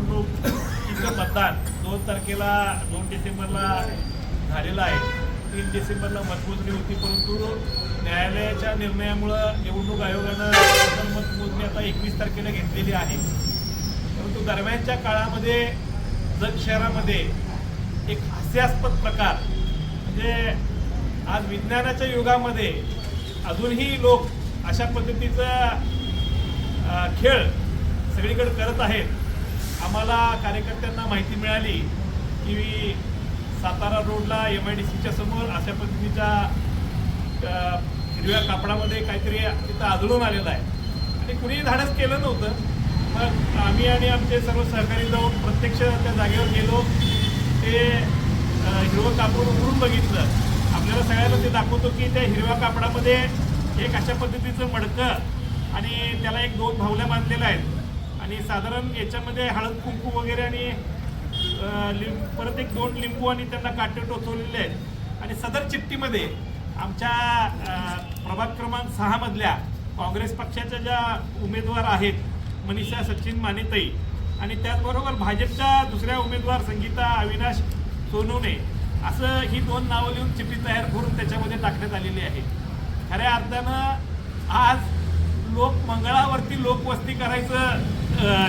निवडणुकीचं मतदान 2 डिसेंबरला झालेलं आहे. 3 डिसेंबरला मतमोजणी होती, परंतु न्यायालयाच्या निर्णयामुळं निवडणूक आयोगानं मतमोजणी आता 21 तारखेला घेतलेली आहे. परंतु दरम्यानच्या काळामध्ये जत शहरामध्ये एक हास्यास्पद प्रकार म्हणजे आज विज्ञानाच्या युगामध्ये अजूनही लोक अशा पद्धतीचा खेळ सगळीकडे करत आहेत. आम्हाला कार्यकर्त्यांना माहिती मिळाली की सातारा रोडला MIDCच्या समोर अशा पद्धतीच्या हिरव्या कापडामध्ये काहीतरी तिथं आढळून आलेलं आहे आणि कुणीही धाडस केलं नव्हतं. मग आम्ही आणि आमचे सर्व सहकारी जाऊन प्रत्यक्ष त्या जागेवर गेलो. ते हिरवं कापड उघडून बघितलं. आपल्याला सगळ्यांना ते दाखवतो की त्या हिरव्या कापडामध्ये एक अशा पद्धतीचं मडकं आणि त्याला 1-2 भावल्या बांधलेल्या आहेत आणि साधारण याच्यामध्ये हळद कुंकू वगैरे आणि परत 1-2 लिंबू आणि त्यांना काटे टोचवलेले आहेत. आणि सदर चिठ्ठीमध्ये आमच्या प्रभाग क्रमांक 6 मधल्या काँग्रेस पक्षाच्या ज्या उमेदवार आहेत मनीषा सचिन मानेताई आणि त्याचबरोबर भाजपच्या दुसऱ्या उमेदवार संगीता अविनाश सोनवणे असं ही 2 नावं लिहून चिठ्ठी तयार करून त्याच्यामध्ये टाकण्यात आलेली आहे. खऱ्या अर्थानं आज लोक मंगळावरती लोकवस्ती करायचं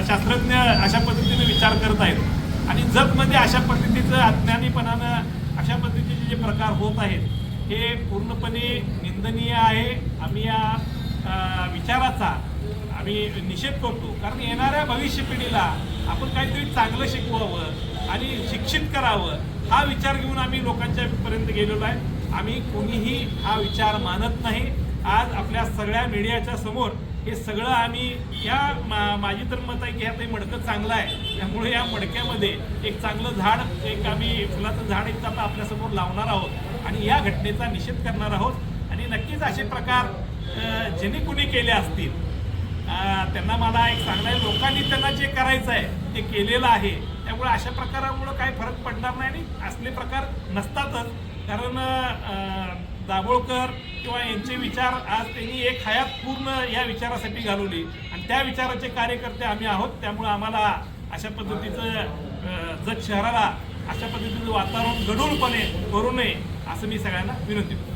शास्त्रज्ञ अशा पद्धतीने विचार करत आहेत आणि जगमध्ये अशा पद्धतीचं अज्ञानीपणानं अशा पद्धतीचे जे प्रकार होत आहेत हे पूर्णपणे निंदनीय आहे. आम्ही या विचाराचा आम्ही निषेध करतो, कारण येणाऱ्या भविष्य पिढीला आपण काहीतरी चांगलं शिकवावं आणि शिक्षित करावं हा विचार घेऊन आम्ही लोकांच्या पर्यंत गेलेलो आहे. आम्ही कोणीही हा विचार मानत नाही. आज आपल्या सगळ्या मीडियाच्या समोर हे सगळं आम्ही या माझी तर मत आहे की ह्यात मडकं चांगलं आहे, त्यामुळे या मडक्यामध्ये एक चांगलं झाड आम्ही फुलाचं झाड आता आपल्यासमोर लावणार आहोत आणि या घटनेचा निषेध करणार आहोत. आणि नक्कीच असे प्रकार ज्यांनी कुणी केले असतील त्यांना मला एक सांगणं आहे, लोकांनी त्यांना जे करायचं आहे ते केलेलं आहे. त्यामुळे अशा प्रकारामुळं काही फरक पडणार नाही आणि असले प्रकार नसतातच. कारण दाभोळकर किंवा यांचे विचार आज त्यांनी एक हयात पूर्ण या विचारासाठी घालवली आणि त्या विचाराचे कार्यकर्ते आम्ही आहोत. त्यामुळे आम्हाला अशा पद्धतीचं जत शहराला अशा पद्धतीचं वातावरण गढूळपणे करू नये असं मी सगळ्यांना विनंती करतो.